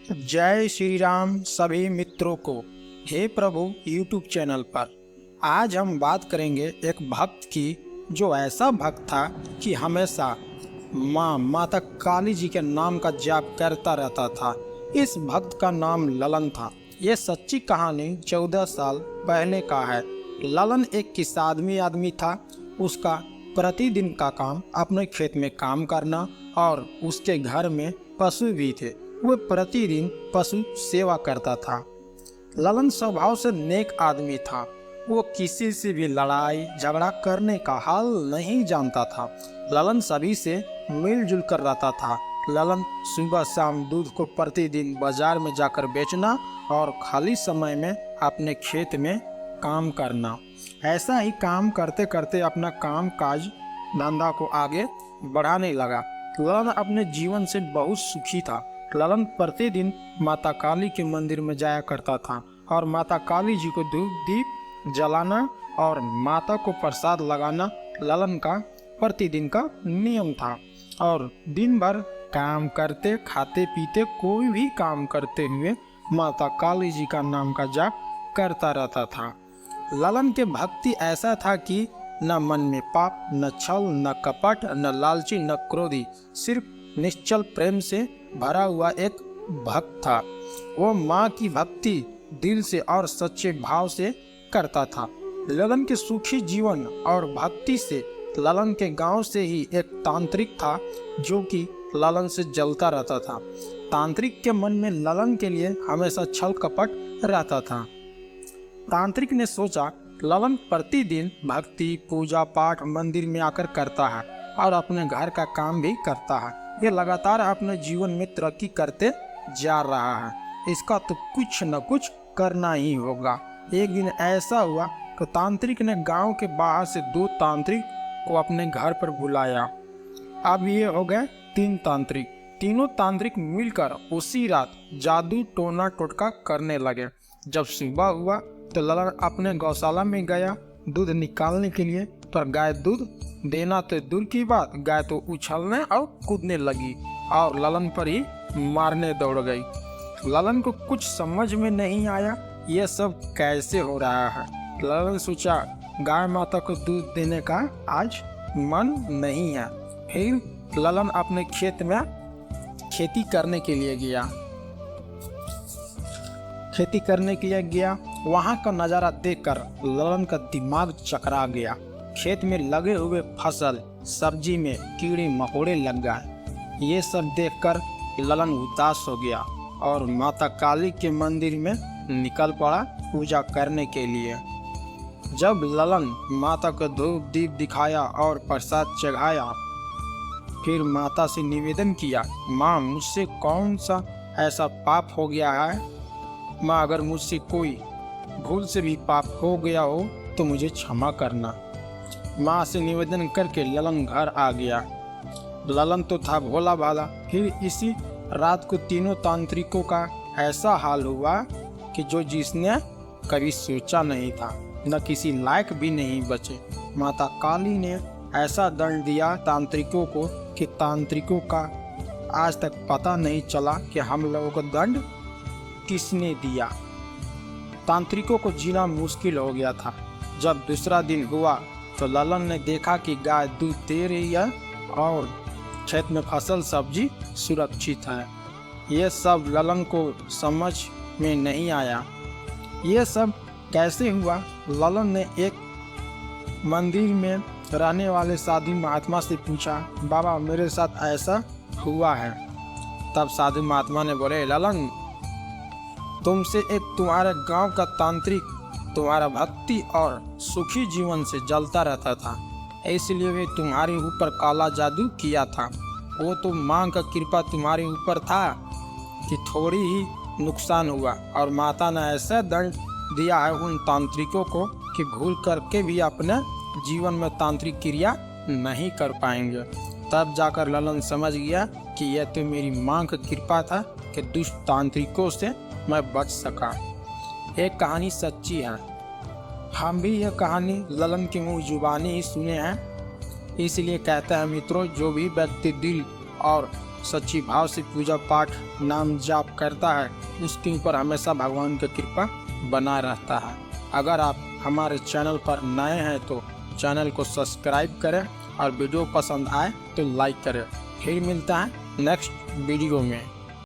जय श्री राम सभी मित्रों को। हे प्रभु यूट्यूब चैनल पर आज हम बात करेंगे एक भक्त की, जो ऐसा भक्त था कि हमेशा माता काली जी के नाम का जाप करता रहता था। इस भक्त का नाम ललन था। ये सच्ची कहानी 14 साल पहले का है। ललन एक किसान आदमी था। उसका प्रतिदिन का काम अपने खेत में काम करना और उसके घर में पशु भी थे। वह प्रतिदिन पशु सेवा करता था। ललन स्वभाव से नेक आदमी था। वो किसी से भी लड़ाई झगड़ा करने का हाल नहीं जानता था। ललन सभी से मिलजुल कर रहता था। ललन सुबह शाम दूध को प्रतिदिन बाजार में जाकर बेचना और खाली समय में अपने खेत में काम करना। ऐसा ही काम करते करते अपना काम काज धंधा को आगे बढ़ाने लगा। ललन अपने जीवन से बहुत सुखी था। ललन प्रतिदिन माता काली के मंदिर में जाया करता था और माता काली जी को धूप दीप जलाना और माता को प्रसाद लगाना ललन का प्रतिदिन का नियम था। और दिन भर काम करते खाते पीते कोई भी काम करते हुए माता काली जी का नाम का जाप करता रहता था। ललन के भक्ति ऐसा था कि न मन में पाप, न छल, न कपट, न लालची, न क्रोधी, सिर्फ निश्चल प्रेम से भरा हुआ एक भक्त था। वो माँ की भक्ति दिल से और सच्चे भाव से करता था। ललन के सुखी जीवन और भक्ति से ललन के गांव से ही एक तांत्रिक था जो कि ललन से जलता रहता था। तांत्रिक के मन में ललन के लिए हमेशा छल कपट रहता था। तांत्रिक ने सोचा, ललन प्रतिदिन भक्ति पूजा पाठ मंदिर में आकर करता है और अपने घर का काम भी करता है। ये लगातार अपने जीवन में तरक्की करते जा रहा है। इसका तो कुछ न कुछ करना ही होगा। एक दिन ऐसा हुआ कि तांत्रिक ने गांव के बाहर से 2 तांत्रिक को अपने घर पर बुलाया। अब ये हो गए 3 तांत्रिक। तीनों तांत्रिक मिलकर उसी रात जादू टोना टोटका करने लगे। जब सुबह हुआ तो ललन अपने गौशाला में गया दूध निकालने के लिए, पर गाय दूध देना तो दूर की बात, गाय तो उछलने और कूदने लगी और ललन पर ही मारने दौड़ गई। ललन को कुछ समझ में नहीं आया ये सब कैसे हो रहा है। ललन सोचा, गाय माता को दूध देने का आज मन नहीं है। फिर ललन अपने खेत में खेती करने के लिए गया। वहाँ का नज़ारा देखकर ललन का दिमाग चकरा गया। खेत में लगे हुए फसल सब्जी में कीड़े मकोड़े लग गए। ये सब देखकर ललन उदास हो गया और माता काली के मंदिर में निकल पड़ा पूजा करने के लिए। जब ललन माता को धूप दीप दिखाया और प्रसाद चढ़ाया, फिर माता से निवेदन किया, माँ मुझसे कौन सा ऐसा पाप हो गया है? माँ अगर मुझसे कोई भूल से भी पाप हो गया हो तो मुझे क्षमा करना। माँ से निवेदन करके ललन घर आ गया। ललन तो था भोला भाला। फिर इसी रात को तीनों तांत्रिकों का ऐसा हाल हुआ कि जो जिसने कभी सोचा नहीं था, न किसी लायक भी नहीं बचे। माता काली ने ऐसा दंड दिया तांत्रिकों को कि तांत्रिकों का आज तक पता नहीं चला कि हम लोगों को दंड किसने दिया। तांत्रिकों को जीना मुश्किल हो गया था। जब दूसरा दिन हुआ तो ललन ने देखा कि गाय दूध दे रही है और खेत में फसल सब्जी सुरक्षित है। ये सब ललन को समझ में नहीं आया। ये सब कैसे हुआ? ललन ने एक मंदिर में रहने वाले साधु महात्मा से पूछा, बाबा मेरे साथ ऐसा हुआ है। तब साधु महात्मा ने बोले, ललन तुमसे एक तुम्हारे गांव का तांत्रिक तुम्हारा भक्ति और सुखी जीवन से जलता रहता था, इसलिए वे तुम्हारे ऊपर काला जादू किया था। वो तो माँ का कृपा तुम्हारे ऊपर था कि थोड़ी ही नुकसान हुआ और माता ने ऐसा दंड दिया है उन तांत्रिकों को कि भूल करके भी अपने जीवन में तांत्रिक क्रिया नहीं कर पाएंगे। तब जाकर ललन समझ गया कि यह तो मेरी माँ की कृपा था कि दुष्ट तांत्रिकों से मैं बच सका। एक कहानी सच्ची है। हम भी यह कहानी ललन की मुँह जुबानी ही सुने हैं। इसलिए कहते हैं मित्रों, जो भी व्यक्ति दिल और सच्ची भाव से पूजा पाठ नाम जाप करता है उसके ऊपर हमेशा भगवान की कृपा बना रहता है। अगर आप हमारे चैनल पर नए हैं तो चैनल को सब्सक्राइब करें और वीडियो पसंद आए तो लाइक करें। फिर मिलता है नेक्स्ट वीडियो में।